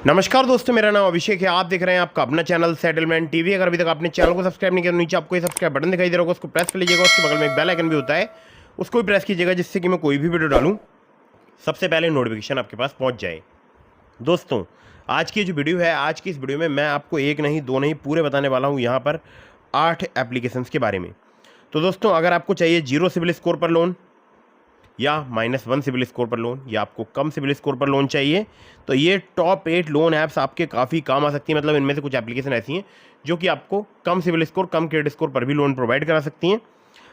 नमस्कार दोस्तों, मेरा नाम अभिषेक है। आप देख रहे हैं आपका अपना चैनल सेटलमेंट टीवी। अगर अभी तक आपने चैनल को सब्सक्राइब नहीं किया तो नीचे आपको ये सब्सक्राइब बटन दिखाई दे रहा होगा, उसको प्रेस कर लीजिएगा। उसके बगल में एक बेल आइकन भी होता है, उसको भी प्रेस कीजिएगा, जिससे कि मैं कोई भी वीडियो डालूं सबसे पहले नोटिफिकेशन आपके पास पहुंच जाए। दोस्तों, आज की जो वीडियो है, आज की इस वीडियो में मैं आपको एक नहीं दो नहीं पूरे बताने वाला हूँ यहाँ पर 8 एप्लीकेशंस के बारे में। तो दोस्तों, अगर आपको चाहिए 0 सिविल स्कोर पर लोन या -1 सिविल स्कोर पर लोन या आपको कम सिविल स्कोर पर लोन चाहिए, तो ये टॉप 8 लोन ऐप्स आपके काफ़ी काम आ सकती हैं। मतलब इनमें से कुछ एप्लीकेशन ऐसी हैं जो कि आपको कम सिविल स्कोर, कम क्रेडिट स्कोर पर भी लोन प्रोवाइड करा सकती हैं।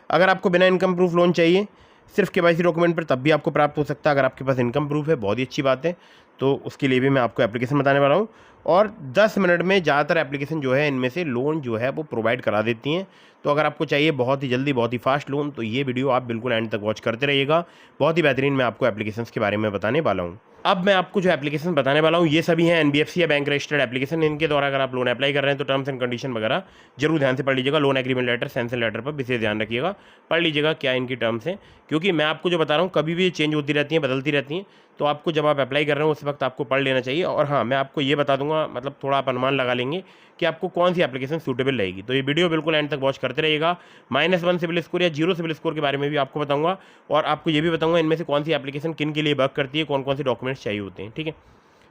अगर आपको बिना इनकम प्रूफ लोन चाहिए, सिर्फ केवाईसी डॉक्यूमेंट पर, तब भी आपको प्राप्त हो सकता है। अगर आपके पास इनकम प्रूफ है, बहुत ही अच्छी बात है, तो उसके लिए भी मैं आपको एप्लीकेशन बताने वाला हूँ। और 10 मिनट में ज़्यादातर एप्लीकेशन जो है इनमें से लोन जो है वो प्रोवाइड करा देती हैं। तो अगर आपको चाहिए बहुत ही जल्दी, बहुत ही फास्ट लोन, तो ये वीडियो आप बिल्कुल एंड तक वॉच करते रहिएगा। बहुत ही बेहतरीन मैं आपको एप्लीकेशंस के बारे में बताने वाला हूँ। अब मैं आपको जो एप्लीकेशन बताने वाला हूँ, ये सभी हैं एनबीएफसी या बैंक रजिस्टर्ड एप्लीकेशन। इनके द्वारा अगर आप लोन अप्लाई कर रहे हैं तो टर्म्स एंड कंडीशन वगैरह जरूर ध्यान से पढ़ लीजिएगा। Loan agreement letter, sanction letter पर विशेष ध्यान रखिएगा, पढ़ लीजिएगा क्या इनकी टर्म्स हैं, क्योंकि मैं आपको जो बता रहा हूँ कभी भी चेंज होती रहती हैं, बदलती रहती हैं। तो आपको जब आप अप्लाई कर रहे हो उस वक्त आपको पढ़ लेना चाहिए। और हाँ, मैं आपको ये बता दूंगा, मतलब थोड़ा आप अनुमान लगा लेंगे कि आपको कौन सी एप्लीकेशन सूटेबल रहेगी। तो ये वीडियो बिल्कुल एंड तक वॉच करते रहिएगा। -1 सिविल स्कोर या 0 सिविल स्कोर के बारे में भी आपको बताऊंगा, और आपको ये भी बताऊंगा इनमें से कौन सी एप्लीकेशन किन के लिए वर्क करती है, कौन कौन से डॉक्यूमेंट्स चाहिए होते हैं। ठीक है,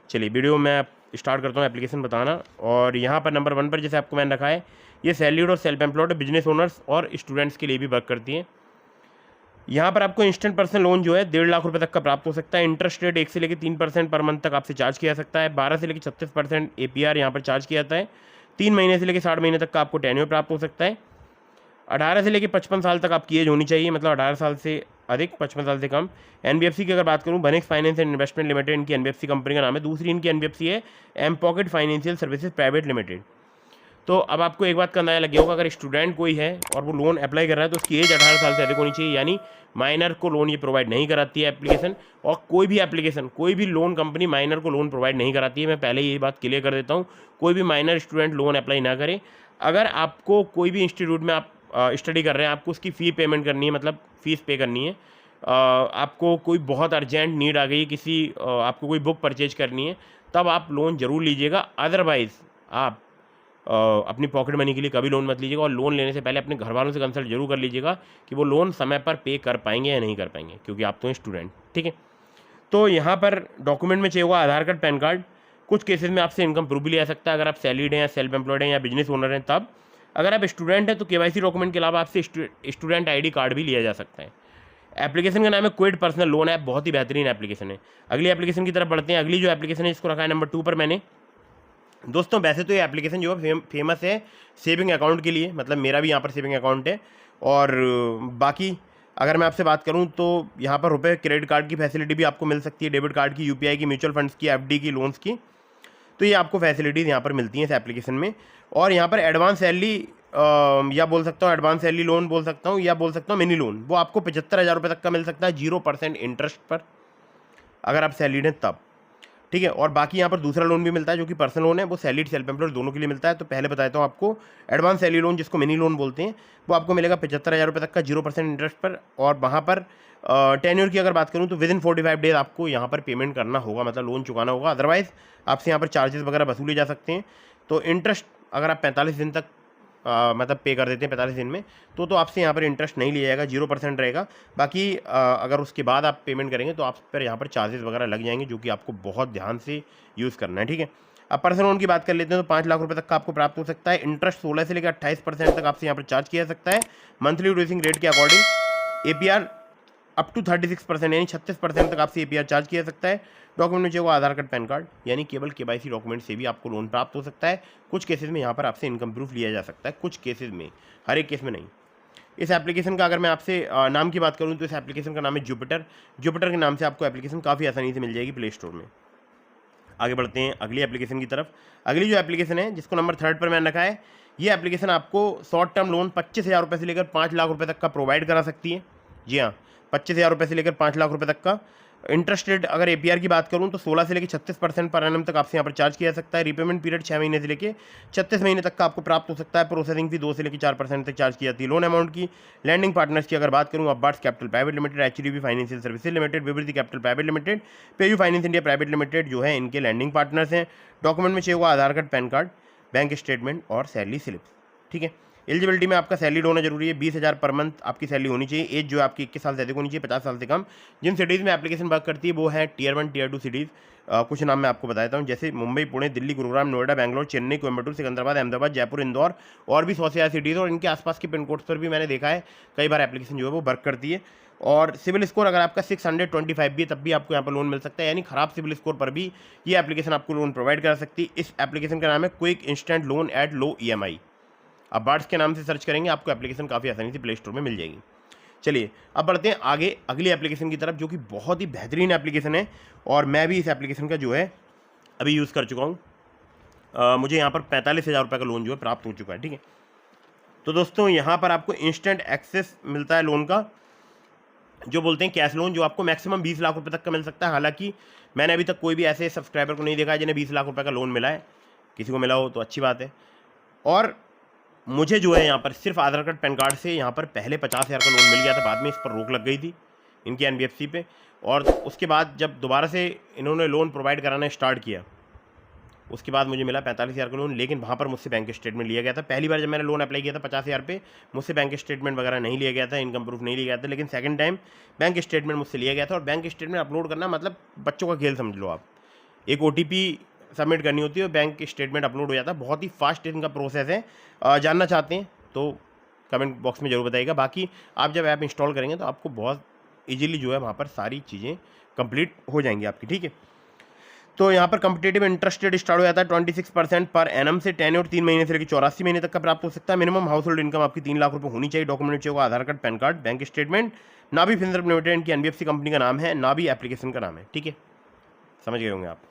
चलिए वीडियो मैं स्टार्ट करता हूँ एप्लीकेशन बताना। और यहाँ पर नंबर 1 पर जैसे आपको मैंने रखा है, ये सैलरीड और सेल्फ एम्प्लॉयड बिजनेस ओनर्स और स्टूडेंट्स के लिए भी वर्क करती हैं। यहाँ पर आपको इंस्टेंट पर्सनल लोन जो है 1.5 लाख रुपए तक का प्राप्त हो सकता है। इंटरेस्ट रेट 1 से लेकर 3% पर मंथ तक आपसे चार्ज किया जा सकता है। 12 से लेकर 36% APR यहाँ पर चार्ज किया जाता है। 3 महीने से लेकर 60 महीने तक का आपको टेन्योर प्राप्त हो सकता है। 18 से लेकर 55 साल तक आपकी एज होनी चाहिए, मतलब 18 साल से अधिक, 55 साल से कम। एनबीएफसी की अगर बात करूँ, Banex finance and investment limited इनकी एनबीएफसी कंपनी का नाम है। दूसरी इनकी एनबीएफसी है M pocket financial services private limited. तो अब आपको एक बात का अंदाजा लग गया होगा, अगर स्टूडेंट कोई है और वो लोन अप्लाई कर रहा है तो उसकी एज 18 साल से अधिक होनी चाहिए, यानी माइनर को लोन ये प्रोवाइड नहीं कराती है एप्लीकेशन। और कोई भी एप्लीकेशन, कोई भी लोन कंपनी माइनर को लोन प्रोवाइड नहीं कराती है। मैं पहले ये बात क्लियर कर देता हूँ, कोई भी माइनर स्टूडेंट लोन अप्लाई ना करे। अगर आपको कोई भी इंस्टीट्यूट में आप स्टडी कर रहे हैं, आपको उसकी फ़ी पेमेंट करनी है, मतलब फ़ीस पे करनी है, आपको कोई बहुत अर्जेंट नीड आ गई, आपको कोई बुक परचेज करनी है, तब आप लोन ज़रूर लीजिएगा। अदरवाइज़ आप अपनी पॉकेट मनी के लिए कभी लोन मत लीजिएगा। और लोन लेने से पहले अपने घर वालों से कंसल्ट जरूर कर लीजिएगा कि वो लोन समय पर पे कर पाएंगे या नहीं कर पाएंगे, क्योंकि आप तो हैं स्टूडेंट। ठीक है, तो यहाँ पर डॉक्यूमेंट में चाहिए होगा आधार कार्ड, पैन कार्ड। कुछ केसेस में आपसे इनकम प्रूफ भी लिया सकता है, अगर आप सैलरीड हैं या सेल्फ एम्प्लॉयड हैं या बिजनेस ओनर हैं तब। अगर आप स्टूडेंट हैं तो केवाईसी डॉक्यूमेंट के अलावा आपसे स्टूडेंट ID कार्ड भी लिया जा सकता है। एप्लीकेशन का नाम है क्विड पर्सनल लोन ऐप, बहुत ही बेहतरीन एप्लीकेशन है। अगली एप्लीकेशन की तरफ बढ़ते हैं। अगली जो एप्लीकेशन है इसको रखा है नंबर 2 पर मैंने। दोस्तों, वैसे तो ये एप्लीकेशन जो है फेमस है सेविंग अकाउंट के लिए, मतलब मेरा भी यहाँ पर सेविंग अकाउंट है। और बाकी अगर मैं आपसे बात करूँ तो यहाँ पर रुपए क्रेडिट कार्ड की फैसिलिटी भी आपको मिल सकती है, डेबिट कार्ड की, UPI की, म्यूचुअल फंड्स की, FD की, लोन्स की। तो ये आपको फैसिलिटीज़ यहाँ पर मिलती हैं इस एप्लीकेशन में। और यहाँ पर एडवांस सैलरी या बोल सकता हूँ एडवांस सैलरी लोन बोल सकता हूँ, या बोल सकता हूँ मिनी लोन, वो आपको 75,000 रुपये तक का मिल सकता है 0% इंटरेस्ट पर, अगर आप सैलरीड हैं तब। ठीक है, और बाकी यहाँ पर दूसरा लोन भी मिलता है जो कि पर्सनल लोन है, वो सैलरीड सेल्फ एम्प्लॉयड दोनों के लिए मिलता है। तो पहले बताता हूँ आपको एडवांस सैलरी लोन, जिसको मिनी लोन बोलते हैं, वो आपको मिलेगा 75,000 रुपये तक का 0% इंटरेस्ट पर। और वहाँ पर टेन्योर की अगर बात करूँ तो विदिन 45 डेज आपको यहाँ पर पेमेंट करना होगा, मतलब लोन चुकाना होगा। अदरवाइज आपसे यहाँ पर चार्जेस वगैरह वसूले जा सकते हैं। तो इंटरेस्ट अगर आप 45 दिन तक मतलब पे कर देते हैं 45 दिन में, तो आपसे यहाँ पर इंटरेस्ट नहीं लिया जाएगा, 0% रहेगा। बाकी अगर उसके बाद आप पेमेंट करेंगे तो आप पर यहाँ पर चार्जेस वगैरह लग जाएंगे, जो कि आपको बहुत ध्यान से यूज़ करना है। ठीक है, अब पर्सनल लोन की बात कर लेते हैं तो 5 लाख रुपए तक का आपको प्राप्त हो सकता है। इंटरेस्ट 16 से लेकर 28% तक आपसे यहाँ पर चार्ज किया जा सकता है। मंथली ड्यूरेसिंग रेट के अकॉर्डिंग APR अप टू 36%, यानी 36% तक आपसे APR चार्ज किया जा सकता है। डॉक्यूमेंट में चाहिए आधार कार्ड, पैन कार्ड, यानी केवल KYC डॉक्यूमेंट से भी आपको लोन प्राप्त हो सकता है। कुछ केसेस में यहाँ पर आपसे इनकम प्रूफ लिया जा सकता है, कुछ केसेस में, हर एक केस में नहीं। इस एप्लीकेशन का अगर मैं आपसे नाम की बात करूँ तो इस एप्लीकेशन का नाम है जुपिटर। जुपिटर के नाम से आपको एप्लीकेशन काफ़ी आसानी से मिल जाएगी प्ले स्टोर में। आगे बढ़ते हैं अगली एप्लीकेशन की तरफ। अगली जो एप्लीकेशन है जिसको नंबर 3 पर मैंने रखा है, ये एप्लीकेशन आपको शॉर्ट टर्म लोन 25,000 रुपये से लेकर 5 लाख रुपये तक का प्रोवाइड करा सकती है। जी हाँ, 25,000 रुपये से लेकर 5 लाख रुपये तक का। इंटरेस्ट रेट अगर एपीआर की बात करूं तो 16 से लेकर 36% पर एनम तक आपसे यहाँ पर चार्ज किया जा सकता है। रीपेमेंट पीरियड 6 महीने से लेकर 36 महीने तक का आपको प्राप्त हो सकता है। प्रोसेसिंग फी 2 से लेकर 4% तक चार्ज की जाती है। लोन अमाउंट की लैंडिंग पार्टनर्स की अगर बात करूँ, अब्बाट्स capital private limited, HDB financial services limited, Vivriti capital private limited, PayU finance India private limited जो है इनके लैंडिंग पार्टनर्स हैं। डॉक्यूमेंट में चाहिए होगा Aadhaar card, pan card, bank statement और सैलरी स्लिप। ठीक है। एलिजिबिलिटी में आपका सैलरी होना जरूरी है। 20,000 पर मंथ आपकी सैलरी होनी चाहिए। एज जो आपकी 21 साल से अधिक होनी चाहिए, 50 साल से कम। जिन सिटीज़ में एप्लीकेशन वर्क करती है वो है टीयर 1 टीयर 2 सिटीज़। कुछ नाम मैं आपको बता देता हूँ, जैसे मुंबई, पुणे, दिल्ली, गुरुग्राम, नोएडा, बैंगलोर, चेन्नई, कोयम्बटूर, सिकंदराबाद, अहमदाबाद, जयपुर, इंदौर और भी 100 से ज़्यादा सिटीज़। और इनके आसपास के पिन कोड्स पर भी मैंने देखा है कई बार एप्लीकेशन जो है वो वर्क करती है। और सिविल स्कोर अगर आपका 625 भी है तब भी आपको यहाँ पर लोन मिल सकता है, यानी खराब सिविल स्कोर पर भी ये एप्लीकेशन आपको लोन प्रोवाइड कर सकती है। इस एप्लीकेशन का नाम है quick instant loan at low EMI। आप बार्ड्स के नाम से सर्च करेंगे आपको एप्लीकेशन काफ़ी आसानी से प्ले स्टोर में मिल जाएगी। चलिए अब बढ़ते हैं आगे अगली एप्लीकेशन की तरफ, जो कि बहुत ही बेहतरीन एप्लीकेशन है और मैं भी इस एप्लीकेशन का जो है अभी यूज़ कर चुका हूँ। मुझे यहाँ पर 45,000 रुपये का लोन जो है प्राप्त हो चुका है। ठीक है, तो दोस्तों यहाँ पर आपको इंस्टेंट एक्सेस मिलता है लोन का, जो बोलते हैं कैश लोन, जो आपको मैक्सिमम 20 लाख रुपये तक का मिल सकता है। हालांकि मैंने अभी तक कोई भी ऐसे सब्सक्राइबर को नहीं देखा है जिन्हें 20 लाख रुपये का लोन मिला है। किसी को मिला हो तो अच्छी बात है। और मुझे जो है यहाँ पर सिर्फ आधार कार्ड, पैन कार्ड से यहाँ पर पहले 50,000 का लोन मिल गया था। बाद में इस पर रोक लग गई थी इनकी NBFC पे, और उसके बाद जब दोबारा से इन्होंने लोन प्रोवाइड कराना स्टार्ट किया उसके बाद मुझे मिला 45,000 का लोन। लेकिन वहाँ पर मुझसे बैंक स्टेटमेंट लिया गया था। पहली बार जब मैंने लोन अप्लाई किया था 50,000 पे, मुझसे बैंक स्टेटमेंट वगैरह नहीं लिया गया था, इनकम प्रूफ नहीं लिया गया था। लेकिन सेकंड टाइम बैंक स्टेटमेंट मुझसे लिया गया था। और बैंक स्टेटमेंट अपलोड करना मतलब बच्चों का खेल समझ लो आप। एक OTP सबमिट करनी होती है और बैंक स्टेटमेंट अपलोड हो जाता है। बहुत ही फास्ट इनका प्रोसेस है। जानना चाहते हैं तो कमेंट बॉक्स में जरूर बताइएगा। बाकी आप जब ऐप इंस्टॉल करेंगे तो आपको बहुत ईजिली जो है वहाँ पर सारी चीज़ें कंप्लीट हो जाएंगी आपकी। ठीक है, तो यहाँ पर कम्पिटेटिव इंटरेस्ट रेट स्टार्ट हो जाता है 26% पर एनम से। टेन्योर 3 महीने से लेकर 84 महीने तक का प्राप्त हो सकता है। मिनिमम हाउस होल्ड इनकम आपकी 3 लाख रुपये होनी चाहिए। डॉक्यूमेंट चाहिए होगा Aadhaar card, pan card, bank statement. Nabhi Finserv limited इनकी NBFC कंपनी का नाम है, नाभी एप्लीकेशन का नाम है। ठीक है, समझ गए होंगे आप।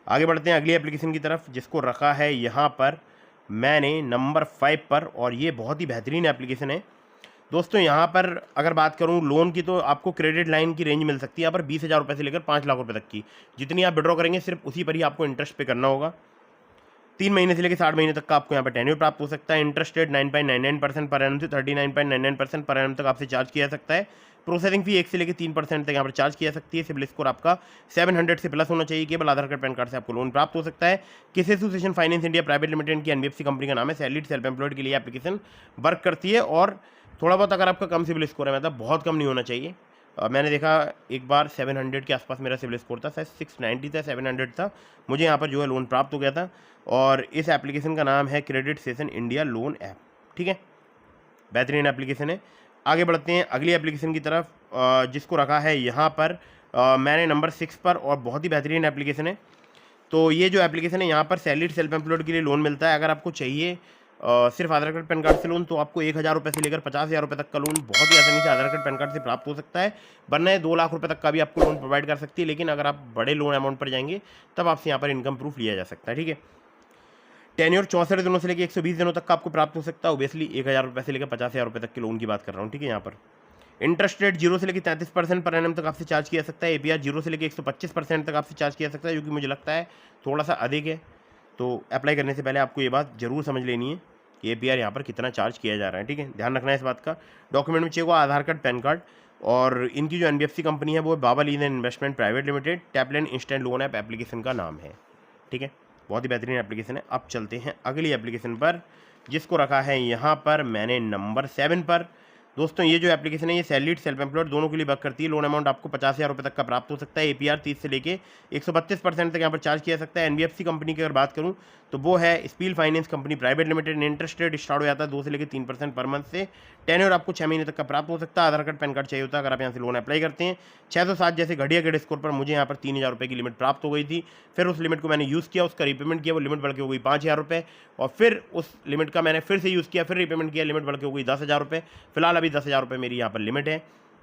आगे बढ़ते हैं अगली एप्लीकेशन की तरफ, जिसको रखा है यहाँ पर मैंने नंबर 5 पर, और ये बहुत ही बेहतरीन एप्लीकेशन है दोस्तों। यहाँ पर अगर बात करूँ लोन की, तो आपको क्रेडिट लाइन की रेंज मिल सकती है यहाँ पर 20,000 रुपये से लेकर 5 लाख रुपये तक की। जितनी आप विड्रॉ करेंगे सिर्फ उसी पर ही आपको इंटरेस्ट पे करना होगा। 3 महीने से लेकर 60 महीने तक का आपको यहाँ पर टेन्योर प्राप्त हो सकता है। इंटरेस्ट रेट 9.99% पर एनम से 39.99% पर एनम तक आपसे चार्ज किया जा सकता है। प्रोसेसिंग फी 1 से लेकर 3% तक यहाँ पर चार्ज किया जा सकती है। सिविल स्कोर आपका 700 से प्लस होना चाहिए। केवल आधार कार्ड, पैन कार्ड से आपको लोन प्राप्त हो सकता है। किस association finance India private limited की NBFC कंपनी का नाम है। सैलरीड सेल्फ एम्प्लॉयड के लिए एप्लीकेशन वर्क करती है। और थोड़ा बहुत अगर आपका कम सिविल स्कोर है, मतलब बहुत कम नहीं होना चाहिए। मैंने देखा एक बार 700 के आसपास मेरा सिविल स्कोर था, शायद 690 था, 700 था। मुझे यहाँ पर जो है लोन प्राप्त हो गया था। और इस एप्लीकेशन का नाम है credit session India loan app. ठीक है, बेहतरीन एप्लीकेशन है। आगे बढ़ते हैं अगली एप्लीकेशन की तरफ, जिसको रखा है यहाँ पर मैंने नंबर 6 पर, और बहुत ही बेहतरीन एप्लीकेशन है। तो ये जो एप्लीकेशन है यहाँ पर सैलरीड सेल्फ एम्प्लॉयड के लिए लोन मिलता है। अगर आपको चाहिए सिर्फ आधार कार्ड, पैन कार्ड से लोन, तो आपको 1,000 रुपये से लेकर 50,000 रुपये तक का लोन बहुत ही आसानी से आधार कार्ड, पैन कार्ड से प्राप्त हो सकता है। वरना 2 लाख रुपये तक का भी आपको लोन प्रोवाइड कर सकती है। लेकिन अगर आप बड़े लोन अमाउंट पर जाएंगे तब आपसे यहाँ पर इनकम प्रूफ लिया जा सकता है। ठीक है, टेन्योर 64 दिनों से लेकर 120 दिनों तक का आपको प्राप्त हो सकता है। ओबियसली 1,000 रुपये से लेकर 50,000 रुपये तक के लोन की बात कर रहा हूँ। ठीक है, यहाँ पर इंटरेस्ट रेट 0 से लेकर 33% पर एनम तक आपसे चार्ज किया सकता है। APR 0 से लेकर 125% तक आपसे चार्ज किया सकता है, जो कि मुझे लगता है थोड़ा सा अधिक है। तो अप्लाई करने से पहले आपको ये बात जरूर समझ लेनी है कि APR यहाँ पर कितना चार्ज किया जा रहा है। ठीक है, ध्यान रखना है इस बात का। डॉक्यूमेंट में चाहिए आधार कार्ड, पैन कार्ड। और इनकी जो NBFC कंपनी है वो बाबा लीन इन्वेस्टमेंट प्राइवेट लिमिटेड। टैपलैंड इंस्टेंट लोन ऐप एप्लीकेशन का नाम है। ठीक है, बहुत ही बेहतरीन एप्लीकेशन है। अब चलते हैं अगली एप्लीकेशन पर, जिसको रखा है यहाँ पर मैंने नंबर 7 पर। दोस्तों ये जो एप्लीकेशन है ये सैलरीड सेल्फ एम्प्लॉयड दोनों के लिए वर्क करती है। लोन अमाउंट आपको 50,000 रुपये तक का प्राप्त हो सकता है। APR 30 से लेके 132% तक यहाँ पर चार्ज किया जा सकता है। NBFC कंपनी की अगर बात करूँ तो वो है spill finance company private limited. Interest rate start हो जाता है 2 से लेकर 3% पर मंथ से। टेन्योर आपको 6 महीने तक का प्राप्त हो सकता है। आधार कार्ड, पैन कार्ड चाहिए होता है अगर आप यहाँ से लोन अप्लाई करते हैं। 607 जैसे घटिया क्रेडिट स्कोर पर मुझे यहाँ पर 3,000 रुपये की लिमिट प्राप्त हो गई थी। फिर उस लिमिट को मैंने यूज़ किया, उसका रीपेमेंट किया, वो लिमिट बढ़ के हो गई 5,000 रुपये। और फिर उस लिमिट का मैंने फिर से यूज़ किया, फिर रीपेमेंट किया, लिमिट बढ़ के हो गई 10,000 रुपये। फिलहाल अभी 10,000 रुपये मेरी यहाँ पर लिमिट है।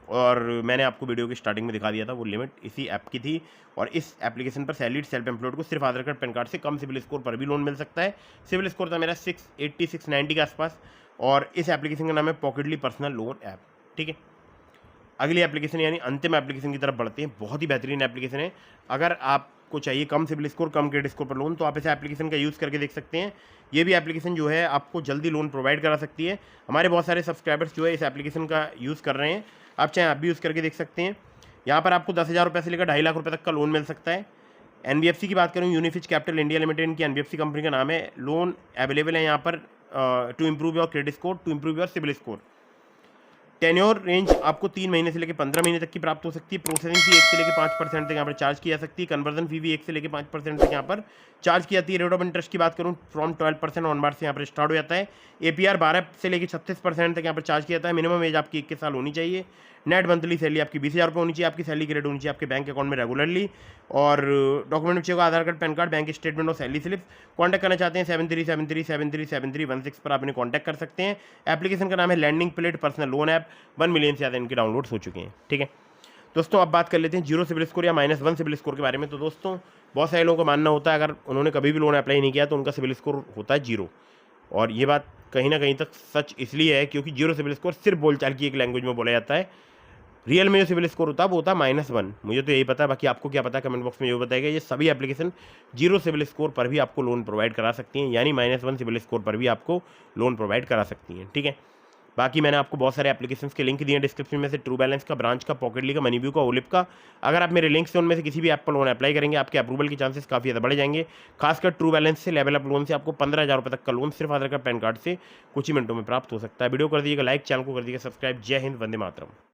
और मैंने आपको वीडियो की स्टार्टिंग में दिखा दिया था वो लिमिट इसी ऐप की थी। और इस एप्लीकेशन पर सैलरीड सेल्फ एम्प्लॉयड को सिर्फ आधार कार्ड, पैन कार्ड से कम सिविल स्कोर पर भी लोन मिल सकता है। सिविल स्कोर था मेरा 680 690 के आसपास। और इस एप्लीकेशन का नाम है पॉकेटली पर्सनल लोन ऐप। ठीक है, अगली एप्लीकेशन यानी अंतिम एप्लीकेशन की तरफ बढ़ते हैं। बहुत ही बेहतरीन एप्लीकेशन है। अगर आपको चाहिए कम सिबिल स्कोर, कम क्रेडिट स्कोर पर लोन, तो आप इस एप्लीकेशन का यूज़ करके देख सकते हैं। ये भी एप्लीकेशन जो है आपको जल्दी लोन प्रोवाइड करा सकती है। हमारे बहुत सारे सब्सक्राइबर्स जो है इस एप्लीकेशन का यूज़ कर रहे हैं। आप चाहें आप भी यूज़ करके देख सकते हैं। यहाँ पर आपको 10,000 रुपये से लेकर 2.5 लाख रुपये तक का लोन मिल सकता है। एनबीएफसी की बात करूँ, यूनिफिच कैपिटल इंडिया लिमिटेड, इनकी एनबीएफसी कंपनी का नाम है। लोन अवेलेबल है यहाँ पर to improve your credit score, to improve your CIBIL score. Tenure range आपको 3 महीने से लेकर 15 महीने तक की प्राप्त हो सकती है। प्रोसेसिंग फी 1 से लेकर 5% तक यहाँ पर चार्ज की जा सकती है। कन्वर्जन फी भी 1 से लेकर 5% तक यहाँ पर चार्ज की जाती है। रेट ऑफ इंटरेस्ट की बात करूँ, फ्रॉम 12% ऑनवर्ड से यहाँ पर स्टार्ट हो जाता है। एपीआर 12 से लेकर 36% तक यहाँ पर चार्ज किया जाता है। मिनिमम एज आपकी 21 साल होनी चाहिए। नेट मंथली सैलरी आपकी 20,000 रुपये होनी चाहिए। आपकी सैलरी क्रेडिट होनी चाहिए आपके बैंक अकाउंट में रेगुलरली। और डॉक्यूमेंट में चाहिए Aadhaar card, pan card, bank statement और सैलरी स्लिप। कॉन्टैक्ट करना चाहते हैं 7373737316 पर आप इन्हें कॉन्टैक्ट कर सकते हैं। एप्लीकेशन का नाम है lending plate personal loan app. 1 million से ज़्यादा इनके डाउनलोड्स हो चुके हैं। ठीक है दोस्तों, अब बात कर लेते हैं जीरो सिबिल स्कोर या -1 सिबिल स्कोर के बारे में। तो दोस्तों, बहुत सारे लोगों का मानना होता है अगर उन्होंने कभी भी लोन अप्लाई नहीं किया तो उनका सिबिल स्कोर होता है जीरो। और ये बात कहीं ना कहीं तक सच इसलिए है क्योंकि जीरो सिबिल स्कोर सिर्फ बोलचाल की एक लैंग्वेज में बोला जाता है। रियल में जो सिबिल स्कोर होता है वो होता है -1। मुझे तो यही पता है, बाकी आपको क्या पता है कमेंट बॉक्स में जो बताएगा। ये सभी एप्लीकेशन जीरो सिबिल स्कोर पर भी आपको लोन प्रोवाइड करा सकती हैं, यानी -1 सिबिल स्कोर पर भी आपको लोन प्रोवाइड करा सकती हैं। ठीक है, बाकी मैंने आपको बहुत सारे एप्लीकेशंस के लिंक दिए हैं डिस्क्रिप्शन में से, ट्रू बैलेंस का, ब्रांच का, पॉकेटली का, मनीव्यू का, ओलिप का। अगर आप मेरे लिंक से उनमें से किसी भी ऐप पर लोन अप्लाई करेंगे, आपके अप्रूवल के चांसेस काफ़ी ज़्यादा बढ़ जाएंगे। खासकर ट्रू बैलेंस से, लेवल अप लोन से आपको 15,000 रुपये तक का लोन सिर्फ आधार कार्ड, पैन कार्ड से कुछ ही मिनटों में प्राप्त हो सकता है। वीडियो कर दीजिएगा लाइक, चैनल को कर दीजिएगा सब्सक्राइब। जय हिंद, वंदे मातरम।